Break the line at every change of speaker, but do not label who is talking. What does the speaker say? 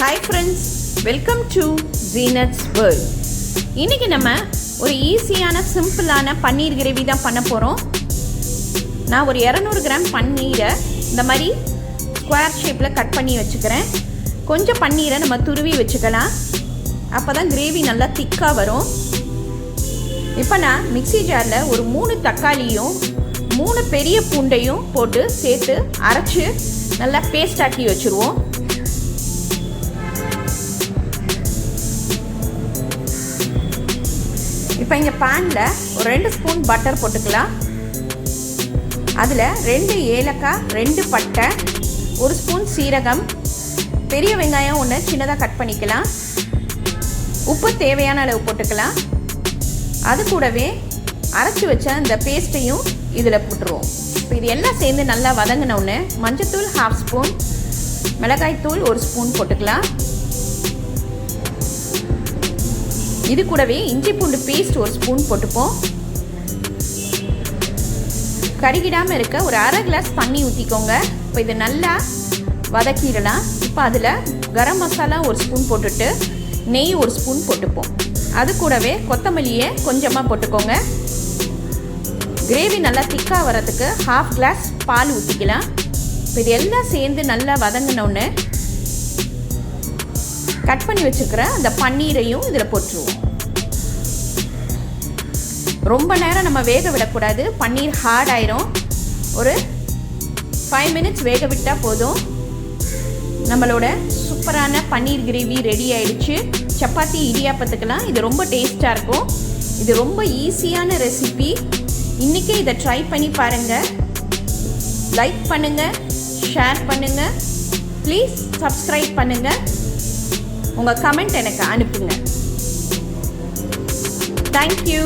Hi friends, welcome to Zeenath'sworld. இன்னைக்கு நம்ம ஒரு ஈஸியான சிம்பிளான பன்னீர் கிரேவி தான் பண்ண போறோம். நான் ஒரு 200 கிராம் பன்னீரை இந்த மாதிரி ஸ்கொயர் ஷேப்ல கட் பண்ணி வச்சுக்கிறேன். கொஞ்சம் பன்னீரை நம்ம துருவி வச்சுக்கலாம். அப்பதான் கிரேவி நல்லா திக்கா வரும். இப்போ நான் மிக்ஸி ஜார்ல ஒரு 3 தக்காளியும் 3 பெரிய பூண்டையும் போட்டு சேர்த்து அரைச்சு நல்லா பேஸ்ட் ஆக்கி வச்சிருவோம். இப்போ இங்கே பேனில் ஒரு 2 ஸ்பூன் பட்டர் போட்டுக்கலாம். அதில் 2 ஏலக்காய், 2 பட்டை, 1 ஸ்பூன் சீரகம், பெரிய வெங்காயம் ஒன்று சின்னதாக கட் பண்ணிக்கலாம். உப்பு தேவையான அளவு போட்டுக்கலாம். அது கூடவே அரைச்சி வச்ச இந்த பேஸ்ட்டையும் இதில் போட்டுருவோம். இப்போ இது எல்லாம் சேர்ந்து நல்லா வதங்கினோன்னு மஞ்சத்தூள் 1/2 ஸ்பூன், மிளகாய்த்தூள் 1 ஸ்பூன் போட்டுக்கலாம். இது கூடவே இஞ்சி பூண்டு பேஸ்ட் 1 ஸ்பூன் போட்டுப்போம். கருகிடாமல் இருக்க ஒரு 1/2 கிளாஸ் தண்ணி ஊற்றிக்கோங்க. இப்போ இது நல்லா வதக்கிடலாம். இப்போ அதில் கரம் மசாலா 1 ஸ்பூன் போட்டுட்டு நெய் 1 ஸ்பூன் போட்டுப்போம். அது கூடவே கொத்தமல்லியை கொஞ்சமாக போட்டுக்கோங்க. கிரேவி நல்லா திக்காக வரதுக்கு 1/2 கிளாஸ் பால் ஊற்றிக்கலாம். இப்போ இது எல்லாம் சேர்ந்து நல்லா வதங்கினோன்னு கட் பண்ணி வச்சுக்கிற அந்த பன்னீரையும் இதில் போட்டுருவோம். ரொம்ப நேரம் நம்ம வேக விடக்கூடாது, பன்னீர் ஹார்ட் ஆயிரும். ஒரு 5 மினிட்ஸ் வேக விட்டால் போதும். நம்மளோட சூப்பரான பன்னீர் கிரேவி ரெடி ஆயிடுச்சு. சப்பாத்தி இடியாப்பத்துக்கெல்லாம் இது ரொம்ப டேஸ்ட்டாக இருக்கும். இது ரொம்ப ஈஸியான ரெசிபி. இன்றைக்கே இதை ட்ரை பண்ணி பாருங்கள். லைக் பண்ணுங்கள், ஷேர் பண்ணுங்கள், ப்ளீஸ் சப்ஸ்கிரைப் பண்ணுங்கள். உங்கள் கமெண்ட் எனக்கு அனுப்புங்க. தேங்க்யூ.